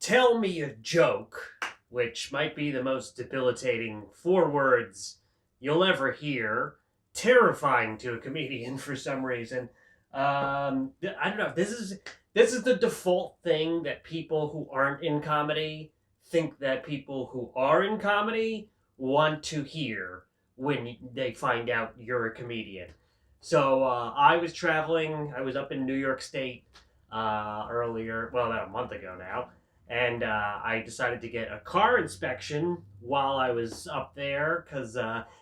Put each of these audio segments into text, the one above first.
Tell me a joke, which might be the most debilitating 4 words you'll ever hear. Terrifying to a comedian for some reason. I don't know. This is the default thing that people who aren't in comedy think that people who are in comedy want to hear when they find out you're a comedian. So I was traveling. I was up in New York State earlier, well, about a month ago now, and I decided to get a car inspection while I was up there because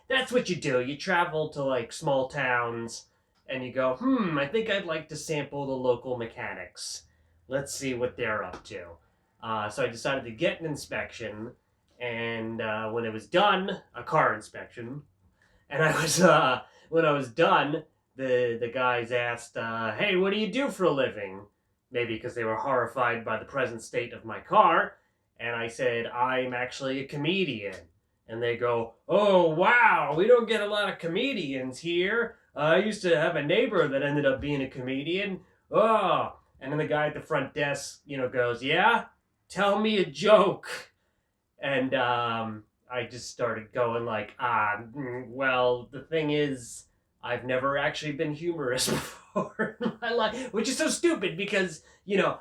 that's what you do. You travel to like small towns and you go, I think I'd like to sample the local mechanics. Let's see what they're up to. So I decided to get an inspection, and when it was done, a car inspection, and when I was done, the guys asked, "Hey, what do you do for a living?" Maybe because they were horrified by the present state of my car, and I said, "I'm actually a comedian." And they go, "Oh, wow, we don't get a lot of comedians here. I used to have a neighbor that ended up being a comedian. Oh." And then the guy at the front desk, goes, "Yeah? Tell me a joke." And I just started going like, well, the thing is, I've never actually been humorous before in my life, which is so stupid because,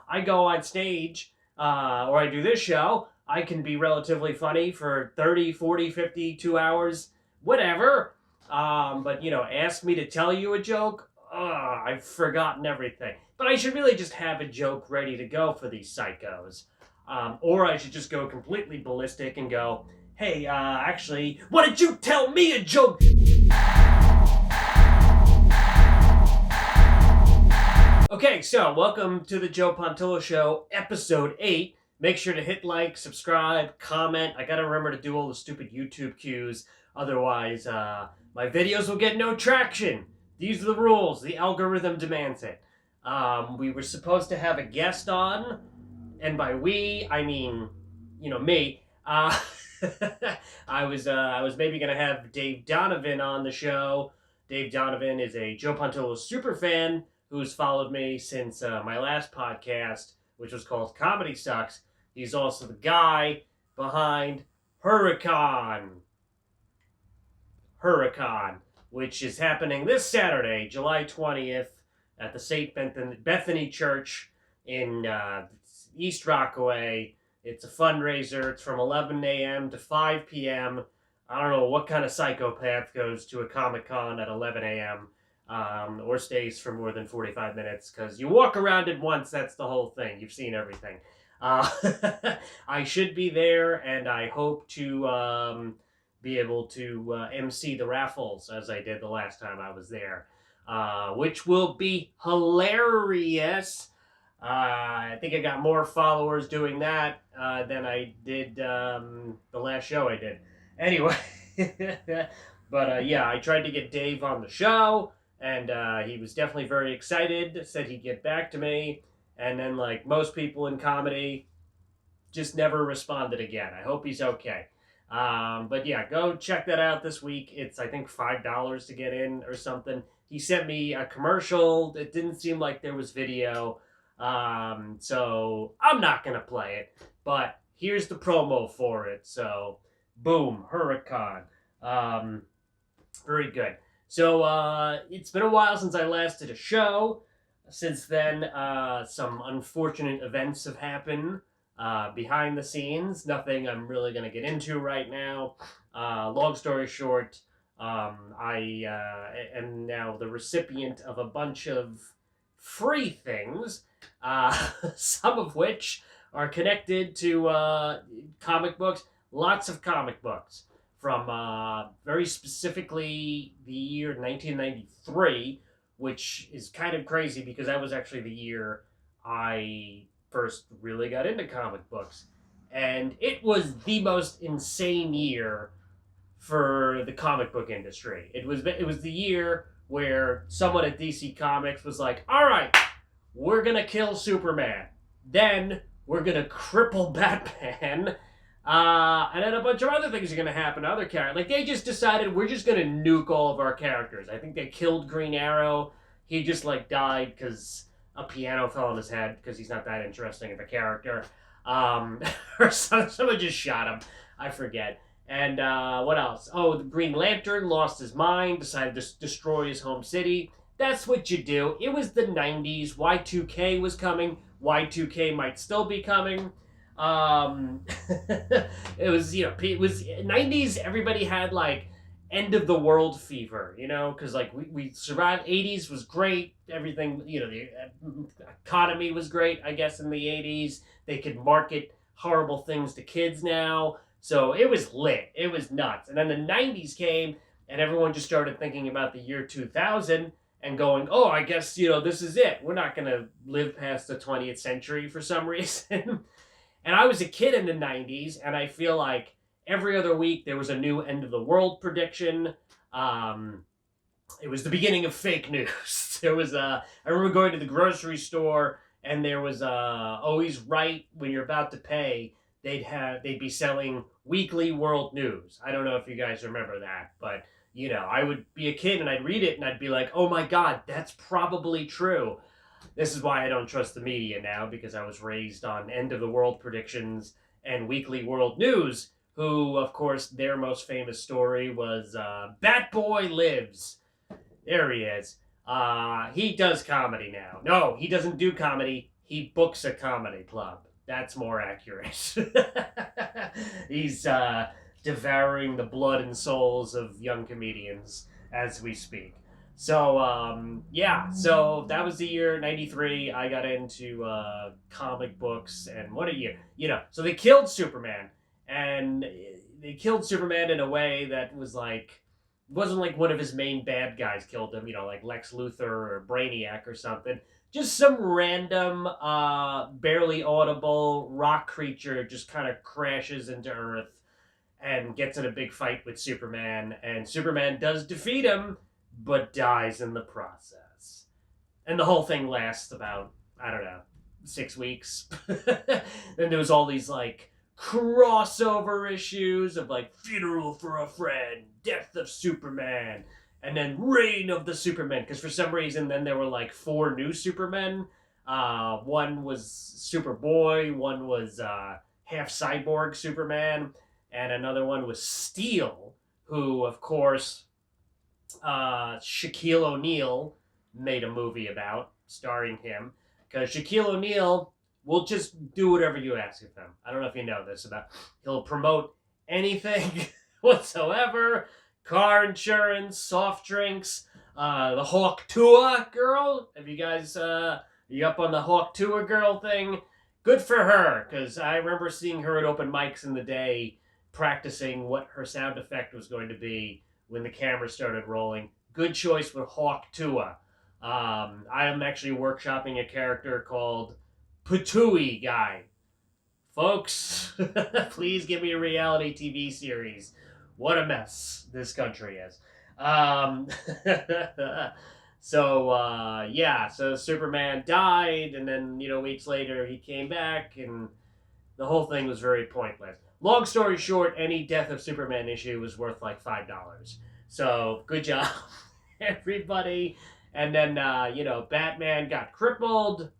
I go on stage or I do this show. I can be relatively funny for 30, 40, 50, 2 hours, whatever. But, ask me to tell you a joke. I've forgotten everything. But I should really just have a joke ready to go for these psychos. Or I should just go completely ballistic and go, "Hey, actually, why don't you tell me a joke?" Okay, so welcome to the JoePontillo Show, episode 8. Make sure to hit like, subscribe, comment. I gotta remember to do all the stupid YouTube cues. Otherwise, my videos will get no traction. These are the rules. The algorithm demands it. We were supposed to have a guest on, and by we, I mean, me. I was maybe gonna have Dave Donovan on the show. Dave Donovan is a JoePontillo super fan who's followed me since my last podcast, which was called Comedy Sucks. He's also the guy behind Huricon, which is happening this Saturday, July 20th, at the St. Bethany Church in East Rockaway. It's a fundraiser. It's from 11 a.m. to 5 p.m. I don't know what kind of psychopath goes to a Comic-Con at 11 a.m. Or stays for more than 45 minutes, because you walk around it once, that's the whole thing. You've seen everything. I should be there, and I hope to be able to MC the raffles as I did the last time I was there, which will be hilarious. I think I got more followers doing that than I did the last show I did. Anyway, but yeah, I tried to get Dave on the show, and he was definitely very excited, said he'd get back to me, and then, like most people in comedy, just never responded again. I hope he's okay. But yeah, go check that out this week. It's, I think, $5 to get in or something. He sent me a commercial. It didn't seem like there was video. So I'm not going to play it, but here's the promo for it. So boom, Huricon. Very good. So, it's been a while since I last did a show. Since then, some unfortunate events have happened, behind the scenes. Nothing I'm really going to get into right now. Long story short, I am now the recipient of a bunch of free things, some of which are connected to comic books. Lots of comic books from very specifically the year 1993, which is kind of crazy because that was actually the year I first really got into comic books. And it was the most insane year for the comic book industry. It was the year where someone at DC Comics was like, "All right, we're going to kill Superman. Then we're going to cripple Batman. And then a bunch of other things are going to happen to other characters." Like, they just decided, we're just going to nuke all of our characters. I think they killed Green Arrow. He just, died because a piano fell on his head because he's not that interesting of a character. Um, or someone just shot him. I forget. And what else? Oh, the Green Lantern lost his mind, decided to destroy his home city. That's what you do. It was the 90s. Y2K was coming. Y2K might still be coming. Um, it was 90s. Everybody had like end of the world fever, because like we survived. 80s was great. Everything, the economy was great, I guess, in the 80s. They could market horrible things to kids now. So it was lit. It was nuts. And then the 90s came and everyone just started thinking about the year 2000 and going, oh, I guess, this is it. We're not going to live past the 20th century for some reason. And I was a kid in the 90s, and I feel like every other week there was a new end of the world prediction. It was the beginning of fake news. There was I remember going to the grocery store, and there was always right when you're about to pay, they'd be selling weekly world news. I don't know if you guys remember that, but I would be a kid and I'd read it and I'd be like, oh my God, that's probably true. This is why I don't trust the media now, because I was raised on end of the world predictions and weekly world news, who, of course, their most famous story was Bat Boy lives. There he is. He does comedy now. No, he doesn't do comedy. He books a comedy club. That's more accurate. He's devouring the blood and souls of young comedians as we speak. So, so that was the year 93. I got into comic books, and what a year. So they killed Superman, and they killed Superman in a way that was like, wasn't like one of his main bad guys killed him, like Lex Luthor or Brainiac or something. Just some random, barely audible rock creature just kind of crashes into Earth and gets in a big fight with Superman, and Superman does defeat him, but dies in the process. And the whole thing lasts about, I don't know, 6 weeks. Then there was all these like crossover issues of like Funeral for a Friend, Death of Superman, and then Reign of the Superman. Because for some reason then there were like 4 new Supermen. One was Superboy, one was half cyborg Superman, and another one was Steel, who of course Shaquille O'Neal made a movie about, starring him, because Shaquille O'Neal will just do whatever you ask of him. I don't know if you know this he'll promote anything whatsoever. Car insurance, soft drinks, the Hawk Tuah girl. Have you guys, you up on the Hawk Tuah girl thing? Good for her, because I remember seeing her at open mics in the day practicing what her sound effect was going to be when the camera started rolling. Good choice with Hawk Tuah. I am actually workshopping a character called Patooey Guy. Folks, please give me a reality TV series. What a mess this country is. So Superman died, and then, weeks later he came back, and the whole thing was very pointless. Long story short, any Death of Superman issue was worth like $5. So, good job, everybody. And then, Batman got crippled,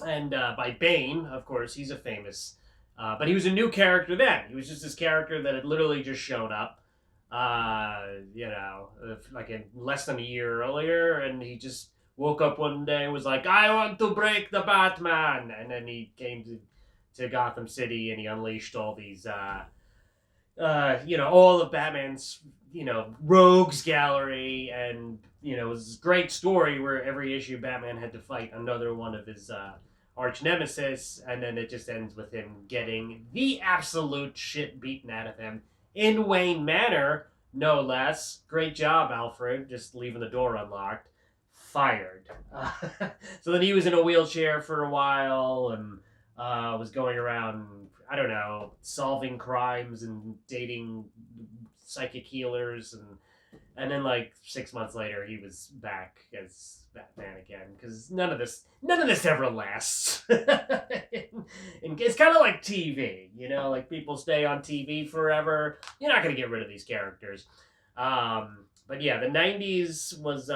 and by Bane, of course. He's a famous, but he was a new character then. He was just this character that had literally just shown up, like in less than a year earlier, and he just woke up one day and was like, I want to break the Batman! And then he came to Gotham City, and he unleashed all these, all of Batman's, rogues gallery, and, it was this great story where every issue Batman had to fight another one of his arch nemesis, and then it just ends with him getting the absolute shit beaten out of him in Wayne Manor, no less. Great job, Alfred, just leaving the door unlocked. Fired. So then he was in a wheelchair for a while, and was going around, I don't know, solving crimes and dating psychic healers, and then like 6 months later he was back as Batman again, because none of this ever lasts. It's kind of like TV, like people stay on TV forever. You're not going to get rid of these characters. But yeah, the 90s was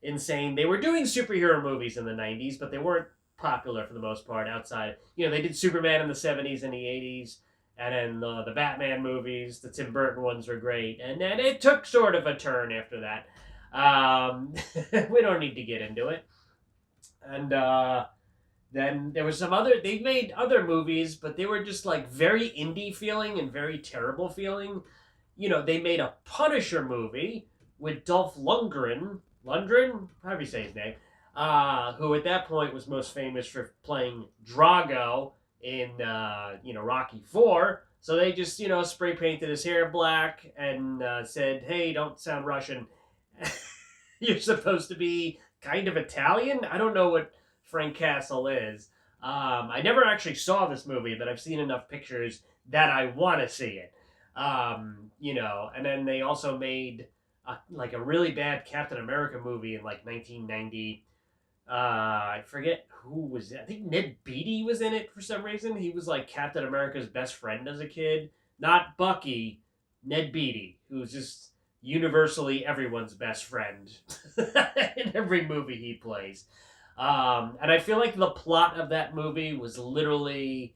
insane. They were doing superhero movies in the 90s, but they weren't popular for the most part outside. They did Superman in the 70s and the 80s, and then the Batman movies, the Tim Burton ones were great, and then it took sort of a turn after that. We don't need to get into it. And then there was they made other movies, but they were just like very indie feeling and very terrible feeling. They made a Punisher movie with Dolph Lundgren, however you say his name, who at that point was most famous for playing Drago in, Rocky 4. So they just, spray painted his hair black and said, hey, don't sound Russian. You're supposed to be kind of Italian? I don't know what Frank Castle is. I never actually saw this movie, but I've seen enough pictures that I want to see it. And then they also made a really bad Captain America movie in like 1990. I forget who was it. I think Ned Beatty was in it for some reason. He was like Captain America's best friend as a kid. Not Bucky, Ned Beatty, who's just universally everyone's best friend in every movie he plays. And I feel like the plot of that movie was literally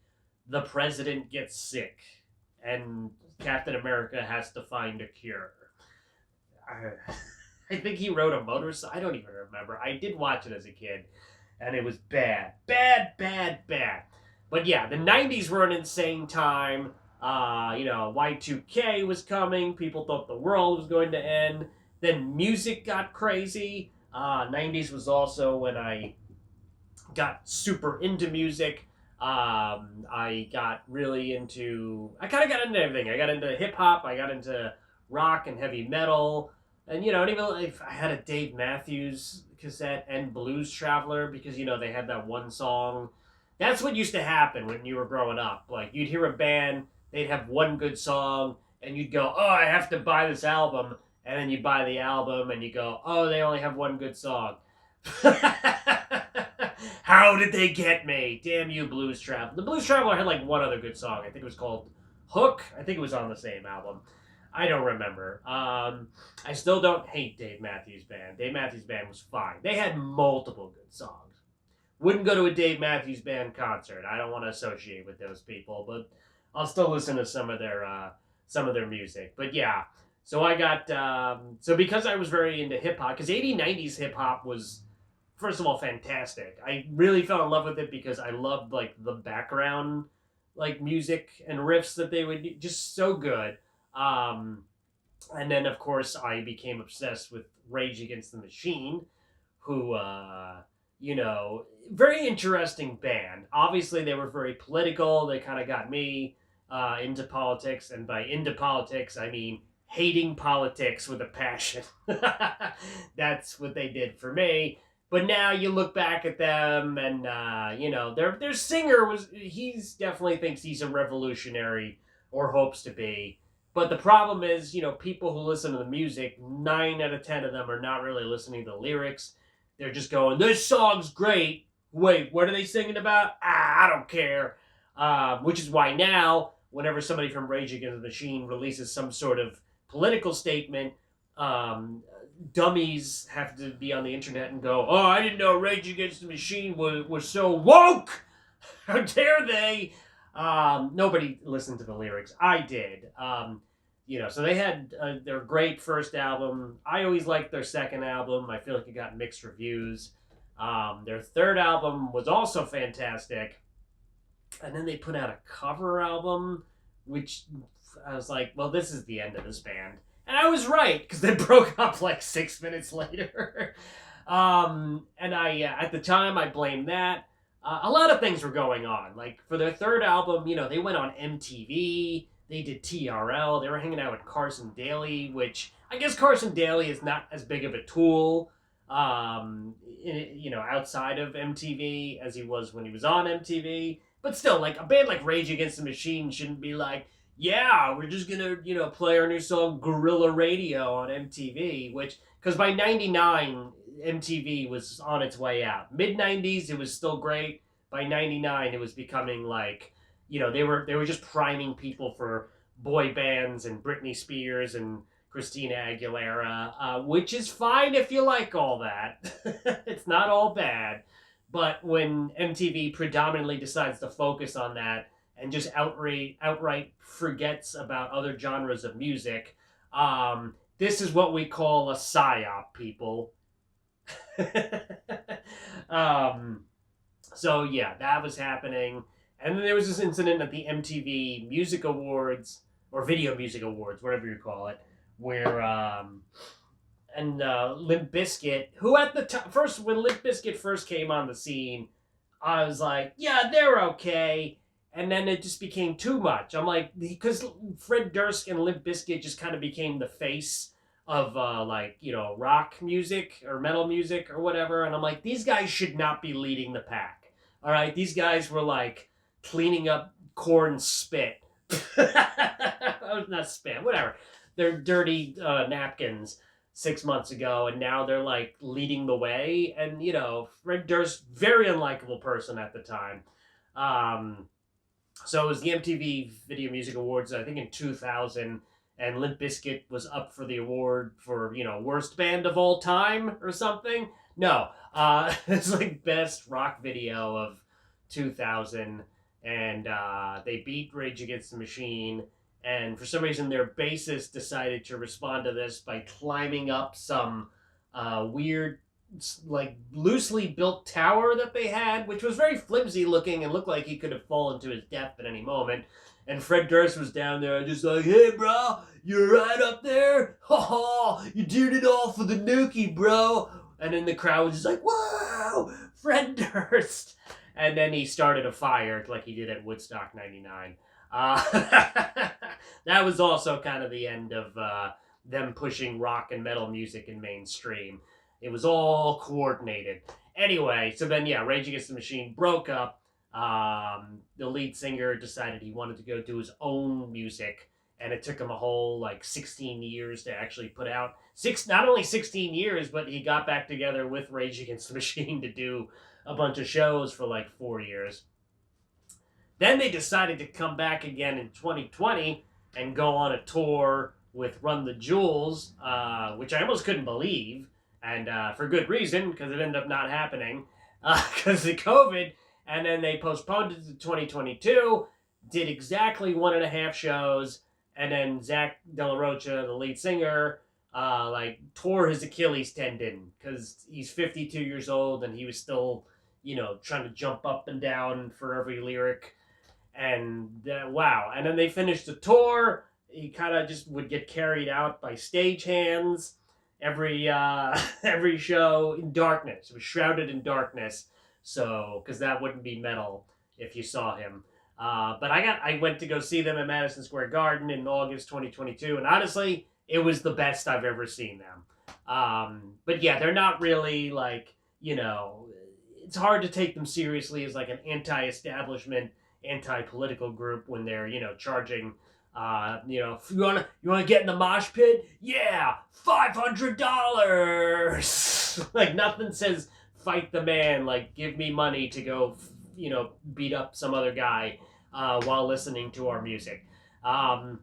the president gets sick and Captain America has to find a cure. I think he rode a motorcycle. I don't even remember. I did watch it as a kid, and it was bad. Bad, bad, bad. But yeah, the 90s were an insane time. Y2K was coming. People thought the world was going to end. Then music got crazy. 90s was also when I got super into music. I got really into... I kind of got into everything. I got into hip-hop. I got into rock and heavy metal. And, and even if I had a Dave Matthews cassette and Blues Traveler, because, they had that one song. That's what used to happen when you were growing up. Like, you'd hear a band, they'd have one good song, and you'd go, oh, I have to buy this album. And then you buy the album, and you go, oh, they only have one good song. How did they get me? Damn you, Blues Traveler. The Blues Traveler had, like, one other good song. I think it was called Hook. I think it was on the same album. I don't remember. I still don't hate Dave Matthews Band. Dave Matthews Band was fine. They had multiple good songs. Wouldn't go to a Dave Matthews Band concert. I don't want to associate with those people, but I'll still listen to some of their music. But yeah, so I got so because I was very into hip hop, because 80s, 90s hip hop was first of all fantastic. I really fell in love with it because I loved like the background like music and riffs that they would do, just so good. And then, of course, I became obsessed with Rage Against the Machine, who, very interesting band. Obviously, they were very political. They kind of got me into politics. And by into politics, I mean hating politics with a passion. That's what they did for me. But now you look back at them and, their singer he's definitely thinks he's a revolutionary or hopes to be. But the problem is, people who listen to the music, 9 out of 10 of them are not really listening to the lyrics. They're just going, this song's great. Wait, what are they singing about? I don't care. Which is why now, whenever somebody from Rage Against the Machine releases some sort of political statement, dummies have to be on the internet and go, oh, I didn't know Rage Against the Machine was so woke. How dare they? Nobody listened to the lyrics. I did. So they had their great first album. I always liked their second album. I feel like it got mixed reviews. Their third album was also fantastic. And then they put out a cover album, which I was like, well, this is the end of this band. And I was right, because they broke up like 6 minutes later. And at the time, I blamed that. A lot of things were going on. Like, for their third album, they went on MTV. They did TRL. They were hanging out with Carson Daly, which I guess Carson Daly is not as big of a tool, outside of MTV as he was when he was on MTV. But still, like, a band like Rage Against the Machine shouldn't be like, yeah, we're just gonna, play our new song Guerrilla Radio on MTV, because by 99, MTV was on its way out. Mid-90s, it was still great. By 99, it was becoming like, they were just priming people for boy bands and Britney Spears and Christina Aguilera, which is fine if you like all that. It's not all bad. But when MTV predominantly decides to focus on that and just outright forgets about other genres of music, this is what we call a psyop, people. um, so yeah, that was happening. And then there was this incident at the MTV Music Awards, or Video Music Awards, whatever you call it, where Limp Bizkit, who at the time, first, when Limp Bizkit first came on the scene, I was like, yeah, they're okay. And then it just became too much. I'm like, because Fred Durst and Limp Bizkit just kind of became the face of rock music or metal music or whatever. And I'm like, these guys should not be leading the pack. All right, these guys were like cleaning up corn spit. Not spit, whatever. They're dirty napkins 6 months ago, and now they're like leading the way. And Fred Durst, very unlikable person at the time. So it was the MTV Video Music Awards, I think in 2000, and Limp Bizkit was up for the award for worst band of all time or something. No, it's like best rock video of 2000, and they beat Rage Against the Machine. And for some reason, their bassist decided to respond to this by climbing up some weird, like, loosely built tower that they had, which was very flimsy looking and looked like he could have fallen to his death at any moment. And Fred Durst was down there just like, hey, bro, you're right up there? Ha ha, you did it all for the nookie, bro. And then the crowd was just like, whoa, Fred Durst. And then he started a fire like he did at Woodstock 99. That was also kind of the end of them pushing rock and metal music in mainstream. It was all coordinated. Anyway, so then, yeah, Rage Against the Machine broke up. The lead singer decided he wanted to go do his own music, and it took him a whole 16 years to actually put out not only 16 years, but he got back together with Rage Against the Machine to do a bunch of shows for 4 years. Then they decided to come back again in 2020 and go on a tour with Run the Jewels, which I almost couldn't believe, and for good reason, because it ended up not happening because of COVID. And then they postponed it to 2022, did exactly 1.5 shows, and then Zach De La Rocha, the lead singer, tore his Achilles tendon because he's 52 years old and he was still, trying to jump up and down for every lyric. And wow. And then they finished the tour. He kind of just would get carried out by stagehands every show in darkness. It was shrouded in darkness. So, because that wouldn't be metal if you saw him. But I went to go see them at Madison Square Garden in August 2022, and honestly, it was the best I've ever seen them. But yeah, they're not really it's hard to take them seriously as an anti-establishment, anti-political group when they're, charging, if you wanna get in the mosh pit? Yeah, $500! Nothing says fight the man, give me money to go, beat up some other guy while listening to our music. And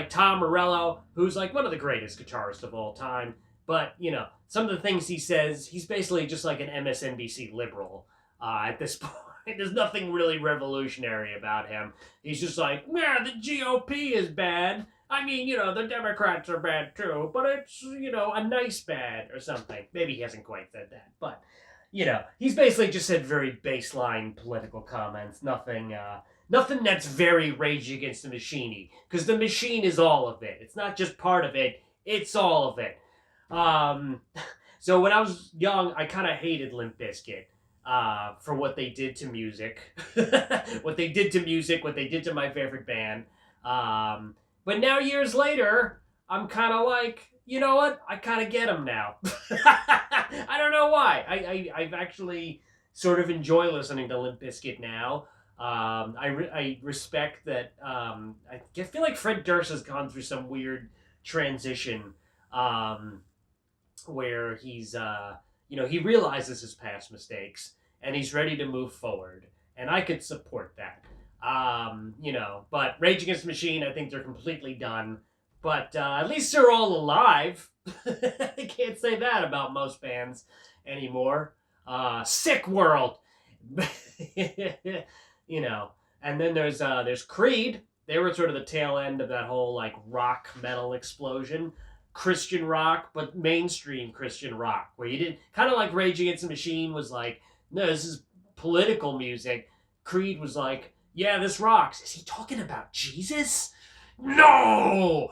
Tom Morello, who's one of the greatest guitarists of all time, but, some of the things he says, he's basically just like an MSNBC liberal at this point. There's nothing really revolutionary about him. He's just like, yeah, the GOP is bad. I mean, the Democrats are bad too, but it's, a nice bad or something. Maybe he hasn't quite said that, but, he's basically just said very baseline political comments. Nothing that's very Rage Against the Machine-y, because the machine is all of it. It's not just part of it, it's all of it. So when I was young, I kind of hated Limp Bizkit. For what they did to music. What they did to my favorite band. But now, years later, I'm kind of like, you know what? I kind of get them now. I don't know why. I've actually sort of enjoy listening to Limp Bizkit now. I respect that. I feel like Fred Durst has gone through some weird transition where he's, he realizes his past mistakes and he's ready to move forward. And I could support that. But Rage Against the Machine, I think they're completely done. But at least they're all alive. I can't say that about most bands anymore. Sick World. You know, and then there's Creed. They were sort of the tail end of that whole like rock metal explosion. Christian rock, but mainstream Christian rock, where you didn't kind of like Rage Against the Machine was like, no, this is political music. Creed was like, yeah, this rocks. Is he talking about Jesus? No!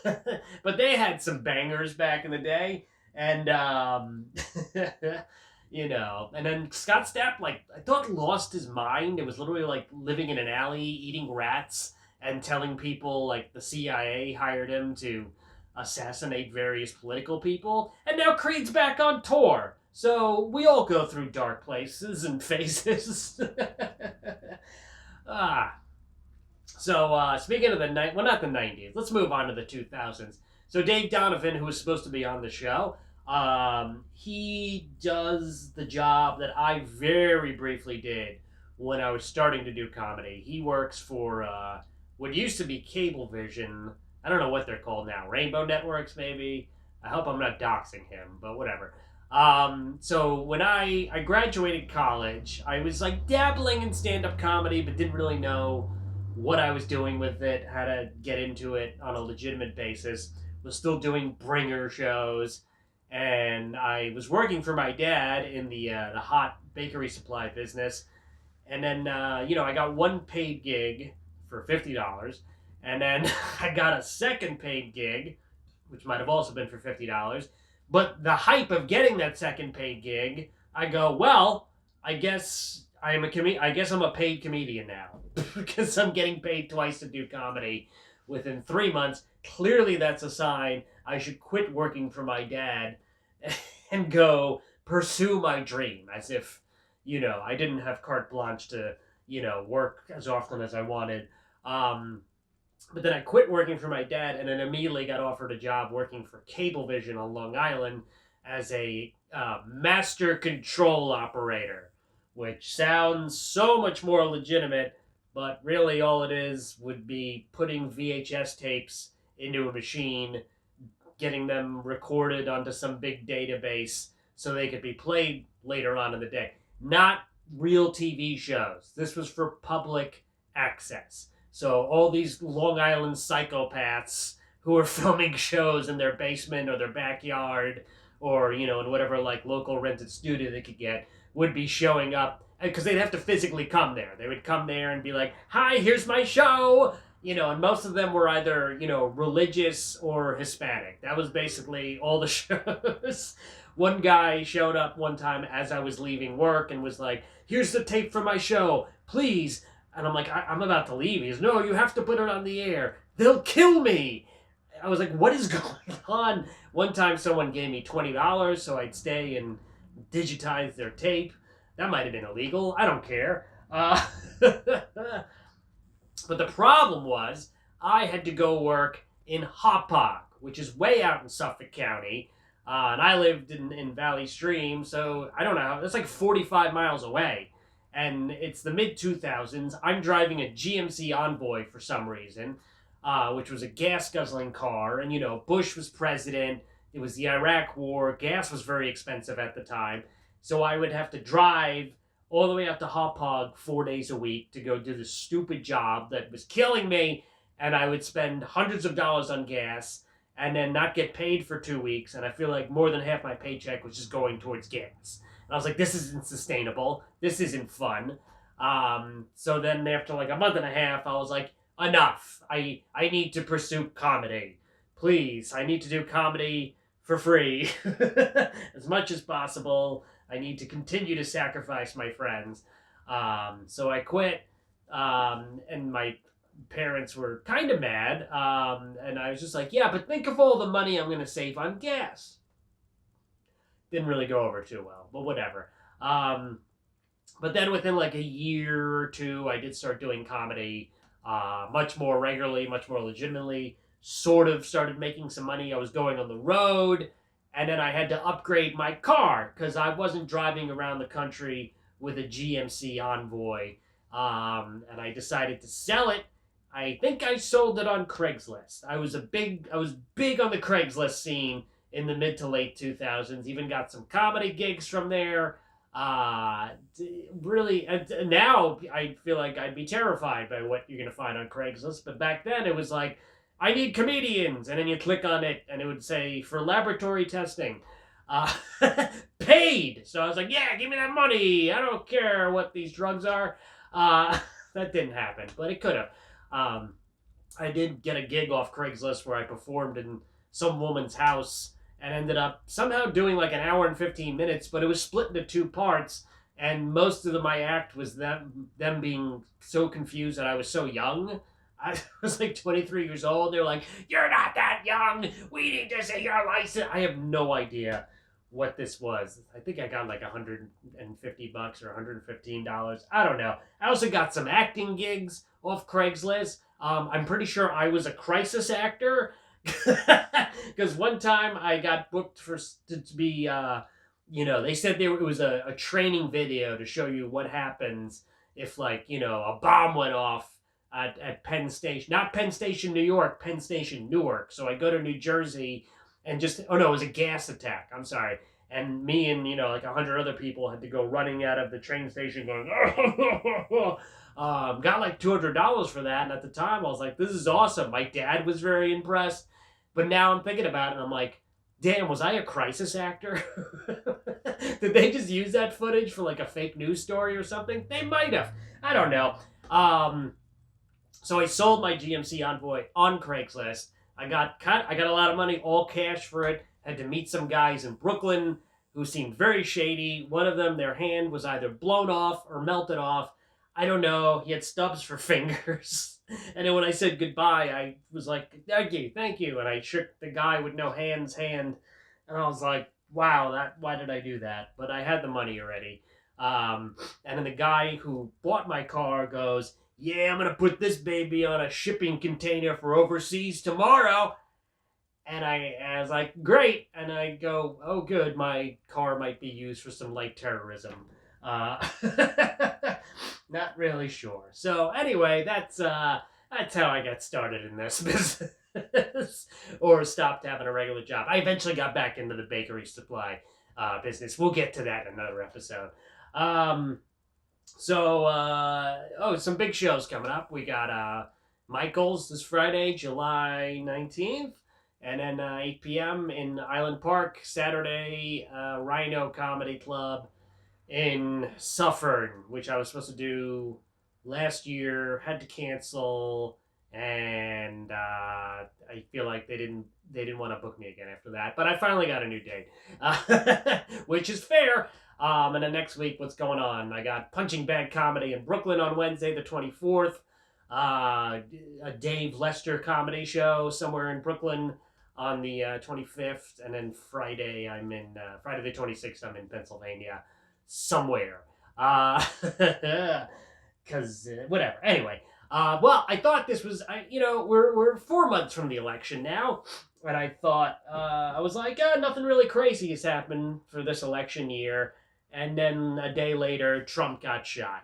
But they had some bangers back in the day. And, you know, and then Scott Stapp, like, I thought lost his mind. It was literally like living in an alley, eating rats, and telling people, like, the CIA hired him to assassinate various political people. And now Creed's back on tour. So we all go through dark places and phases. So speaking of the well, not the 90s, let's move on to the 2000s. So Dave Donovan, who was supposed to be on the show, he does the job that I very briefly did when I was starting to do comedy. He works for what used to be Cablevision. I don't know what they're called now. Rainbow Networks, maybe. I hope I'm not doxing him, but whatever. So when I graduated college, I was like dabbling in stand-up comedy, but didn't really know what I was doing with it, how to get into it on a legitimate basis. Was still doing bringer shows, and I was working for my dad in the hot bakery supply business. And then, I got one paid gig for $50, and then I got a second paid gig, which might have also been for $50. But the hype of getting that second paid gig, I go, well, I guess I'm a paid comedian now because I'm getting paid twice to do comedy within 3 months. Clearly, that's a sign I should quit working for my dad and go pursue my dream, as if, I didn't have carte blanche to, work as often as I wanted. But then I quit working for my dad and then immediately got offered a job working for Cablevision on Long Island as a master control operator, which sounds so much more legitimate, but really all it is would be putting VHS tapes into a machine, getting them recorded onto some big database so they could be played later on in the day. Not real TV shows. This was for public access. So all these Long Island psychopaths who are filming shows in their basement or their backyard or, in whatever like local rented studio they could get would be showing up because they'd have to physically come there. They would come there and be like, hi, here's my show. And most of them were either, religious or Hispanic. That was basically all the shows. One guy showed up one time as I was leaving work and was like, here's the tape for my show, please. And I'm like, I'm about to leave. He goes, no, you have to put it on the air. They'll kill me. I was like, what is going on? One time someone gave me $20 so I'd stay and digitize their tape. That might have been illegal. I don't care. But the problem was I had to go work in Hauppauge, which is way out in Suffolk County. And I lived in Valley Stream, so I don't know. That's like 45 miles away. And it's the mid-2000s. I'm driving a GMC Envoy for some reason, which was a gas-guzzling car. And, Bush was president. It was the Iraq War. Gas was very expensive at the time. So I would have to drive all the way out to Hauppauge 4 days a week to go do this stupid job that was killing me. And I would spend hundreds of dollars on gas and then not get paid for 2 weeks. And I feel like more than half my paycheck was just going towards gas. I was like, this isn't sustainable. This isn't fun. So then after like a month and a half, I was like, enough. I need to pursue comedy. Please, I need to do comedy for free as much as possible. I need to continue to sacrifice my friends. So I quit, and my parents were kind of mad. And I was just like, yeah, but think of all the money I'm going to save on gas. Didn't really go over too well, but whatever. But then within like a year or two, I did start doing comedy much more regularly, much more legitimately. Sort of started making some money. I was going on the road, and then I had to upgrade my car because I wasn't driving around the country with a GMC Envoy. And I decided to sell it. I think I sold it on Craigslist. I was big on the Craigslist scene in the mid to late 2000s. Even got some comedy gigs from there. Really, now I feel like I'd be terrified by what you're going to find on Craigslist. But back then it was like, I need comedians. And then you click on it and it would say, for laboratory testing. Uh, paid. So I was like, yeah, give me that money. I don't care what these drugs are. That didn't happen, but it could have. I did get a gig off Craigslist where I performed in some woman's house and ended up somehow doing like an hour and 15 minutes, but it was split into two parts. And most of my act was them being so confused that I was so young. I was like 23 years old. They're like, "You're not that young. We need to see your license." I have no idea what this was. I think I got like $150 or $115. I don't know. I also got some acting gigs off Craigslist. I'm pretty sure I was a crisis actor because one time I got booked to be, they said it was a training video to show you what happens if, like, a bomb went off at Penn Station. Not Penn Station, New York, Penn Station, Newark. So I go to New Jersey and it was a gas attack. I'm sorry. And me and, like 100 other people had to go running out of the train station going, got like $200 for that. And at the time I was like, this is awesome. My dad was very impressed. But now I'm thinking about it and I'm like, damn, was I a crisis actor? Did they just use that footage for like a fake news story or something? They might have. I don't know. So I sold my GMC Envoy on Craigslist. I got a lot of money, all cash for it. Had to meet some guys in Brooklyn who seemed very shady. One of them, their hand was either blown off or melted off. I don't know. He had stubs for fingers. And then when I said goodbye, I was like, thank you. And I shook the guy with no hand. And I was like, wow, why did I do that? But I had the money already. And then the guy who bought my car goes, yeah, I'm going to put this baby on a shipping container for overseas tomorrow. And I was like, great. And I go, oh, good. My car might be used for some light terrorism. Not really sure. So anyway, that's how I got started in this business, or stopped having a regular job. I eventually got back into the bakery supply business. We'll get to that in another episode. Some big shows coming up. We got Michael's this Friday, July 19th. And then 8 p.m. in Island Park, Saturday, Rhino Comedy Club in Suffern, which I was supposed to do last year, had to cancel, and I feel like they didn't want to book me again after that. But I finally got a new date, which is fair. And then next week, what's going on? I got Punching Bag Comedy in Brooklyn on Wednesday the 24th. A Dave Lester comedy show somewhere in Brooklyn on the 25th, and then Friday the 26th, I'm in Pennsylvania somewhere. Because whatever. Anyway, I thought this was, we're 4 months from the election now, and I thought, I was like, nothing really crazy has happened for this election year, and then a day later, Trump got shot.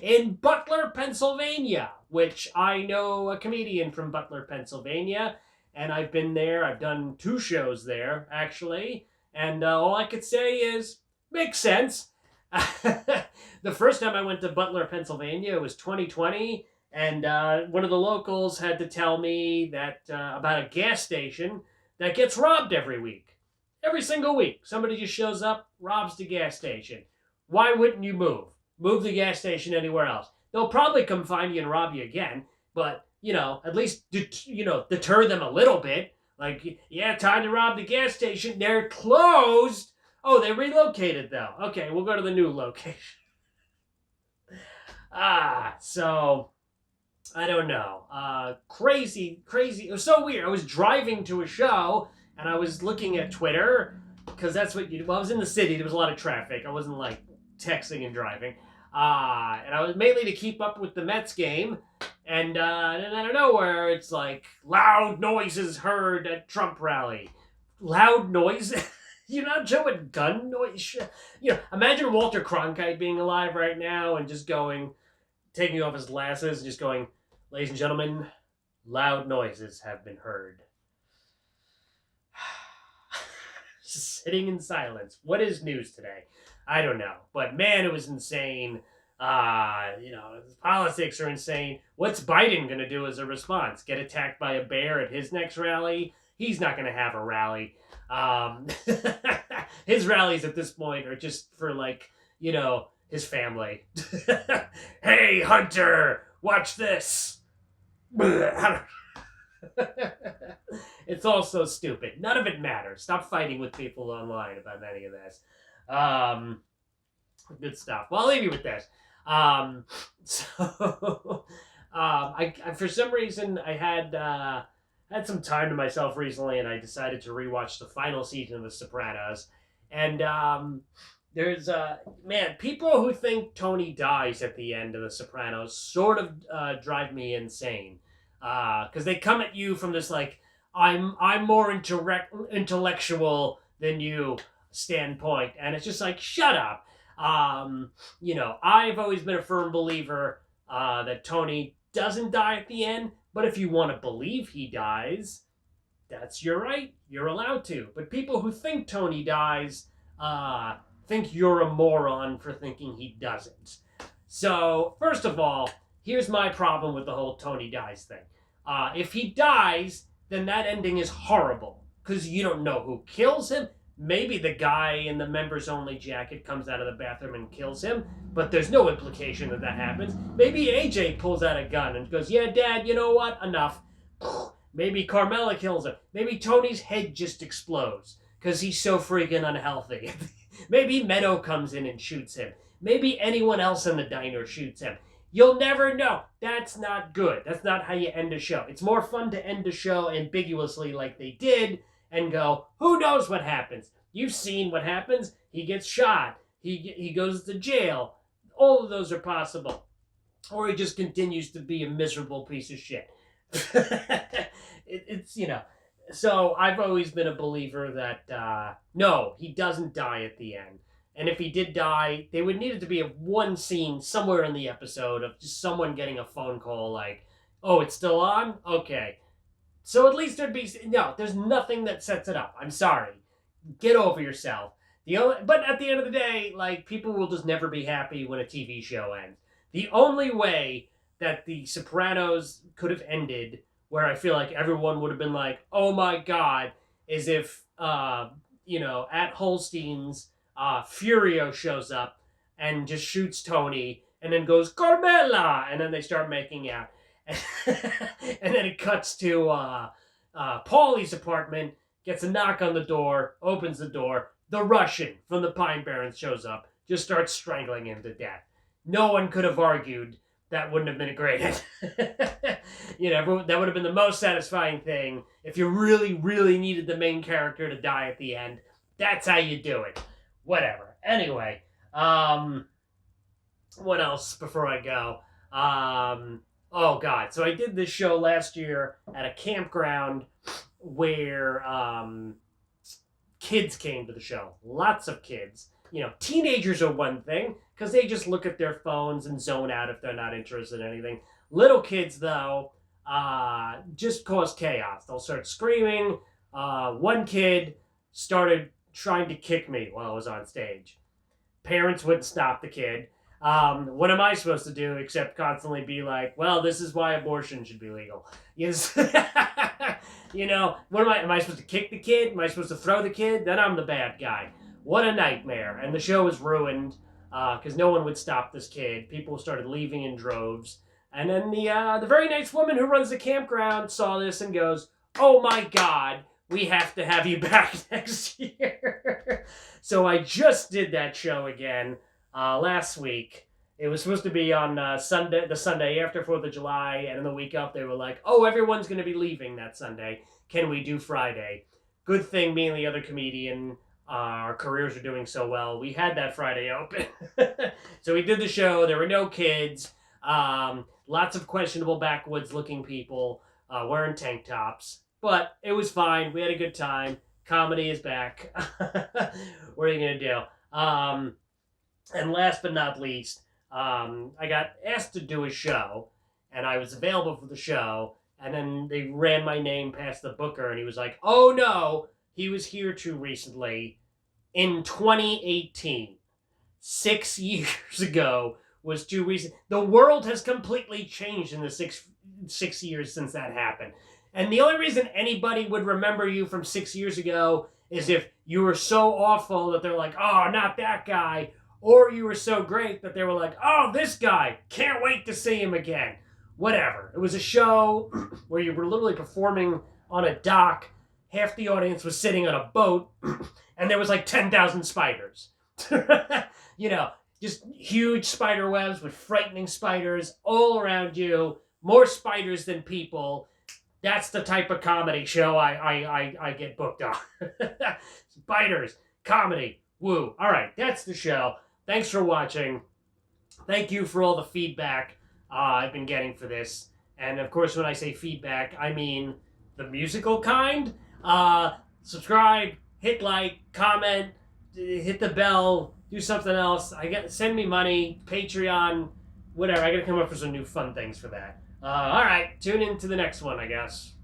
In Butler, Pennsylvania, which I know a comedian from Butler, Pennsylvania, and I've been there. I've done 2 shows there, actually, and all I could say is, makes sense. The first time I went to Butler, Pennsylvania, it was 2020, and one of the locals had to tell me that about a gas station that gets robbed every week. Every single week. Somebody just shows up, robs the gas station. Why wouldn't you move? Move the gas station anywhere else. They'll probably come find you and rob you again, but, at least, deter them a little bit. Like, yeah, time to rob the gas station. They're closed. Oh, they relocated, though. Okay, we'll go to the new location. So, I don't know. Crazy. It was so weird. I was driving to a show, and I was looking at Twitter, because that's what I was in the city. There was a lot of traffic. I wasn't, like, texting and driving. And I was mainly to keep up with the Mets game. And then out of nowhere, it's like, loud noises heard at Trump rally. Loud noise? You're not showing gun noise? Imagine Walter Cronkite being alive right now and just taking off his glasses and just going, ladies and gentlemen, loud noises have been heard. just sitting in silence. What is news today? I don't know. But man, it was insane. Politics are insane. What's Biden going to do as a response? Get attacked by a bear at his next rally? He's not going to have a rally. His rallies at this point are just for, his family. Hey, Hunter, watch this. It's all so stupid. None of it matters. Stop fighting with people online about any of this. Good stuff. Well, I'll leave you with this. I for some reason I had some time to myself recently, and I decided to rewatch the final season of The Sopranos. And there's people who think Tony dies at the end of The Sopranos sort of drive me insane. Because they come at you from this I'm more intellectual than you standpoint, and it's just like, shut up. I've always been a firm believer that Tony doesn't die at the end, but if you want to believe he dies, that's your right. You're allowed to. But people who think Tony dies think you're a moron for thinking he doesn't. So, first of all, here's my problem with the whole Tony dies thing. If he dies, then that ending is horrible, because you don't know who kills him. Maybe the guy in the members-only jacket comes out of the bathroom and kills him, but there's no implication that happens. Maybe AJ pulls out a gun and goes, yeah, Dad, you know what? Enough. Maybe Carmela kills him. Maybe Tony's head just explodes because he's so freaking unhealthy. Maybe Meadow comes in and shoots him. Maybe anyone else in the diner shoots him. You'll never know. That's not good. That's not how you end a show. It's more fun to end a show ambiguously like they did and go, who knows what happens? You've seen what happens. He gets shot. He goes to jail. All of those are possible. Or he just continues to be a miserable piece of shit. So I've always been a believer that, no, he doesn't die at the end. And if he did die, there would need it to be one scene somewhere in the episode of just someone getting a phone call like, oh, it's still on? Okay. So at least there'd be... No, there's nothing that sets it up. I'm sorry. Get over yourself. But at the end of the day, people will just never be happy when a TV show ends. The only way that The Sopranos could have ended, where I feel like everyone would have been like, oh my God, is if, at Holstein's, Furio shows up and just shoots Tony and then goes, Carmela! And then they start making out. And then it cuts to Paulie's apartment, gets a knock on the door, opens the door. The Russian from the Pine Barrens shows up, just starts strangling him to death. No one could have argued that wouldn't have been a great end. That would have been the most satisfying thing. If you really, really needed the main character to die at the end, that's how you do it. Whatever. Anyway, what else before I go? Oh, God. So I did this show last year at a campground where kids came to the show. Lots of kids. Teenagers are one thing because they just look at their phones and zone out if they're not interested in anything. Little kids, though, just cause chaos. They'll start screaming. One kid started trying to kick me while I was on stage. Parents wouldn't stop the kid. What am I supposed to do except constantly be like, well, this is why abortion should be legal. Yes. What am I supposed to kick the kid? Am I supposed to throw the kid? Then I'm the bad guy. What a nightmare. And the show was ruined because no one would stop this kid. People started leaving in droves. And then the very nice woman who runs the campground saw this and goes, oh my God, we have to have you back next year. So I just did that show again last week. It was supposed to be on the Sunday after 4th of July, and in the week up, they were like, oh, everyone's going to be leaving that Sunday. Can we do Friday? Good thing me and the other comedian, our careers are doing so well, we had that Friday open. So we did the show. There were no kids. Lots of questionable backwoods-looking people wearing tank tops. But it was fine. We had a good time. Comedy is back. What are you going to do? And last but not least, I got asked to do a show, and I was available for the show, and then they ran my name past the booker, and he was like, oh no, he was here too recently. In 2018, 6 years ago, was too recent. The world has completely changed in the six years since that happened. And the only reason anybody would remember you from 6 years ago is if you were so awful that they're like, oh, not that guy. Or you were so great that they were like, oh, this guy. Can't wait to see him again. Whatever. It was a show where you were literally performing on a dock. Half the audience was sitting on a boat. And there was like 10,000 spiders. You know, just huge spider webs with frightening spiders all around you. More spiders than people. That's the type of comedy show I get booked on. Spiders, comedy, woo. All right, that's the show. Thanks for watching. Thank you for all the feedback I've been getting for this. And of course, when I say feedback, I mean the musical kind. Subscribe, hit like, comment, hit the bell, do something else. Send me money, Patreon, whatever. I gotta come up with some new fun things for that. All right, tune in to the next one, I guess.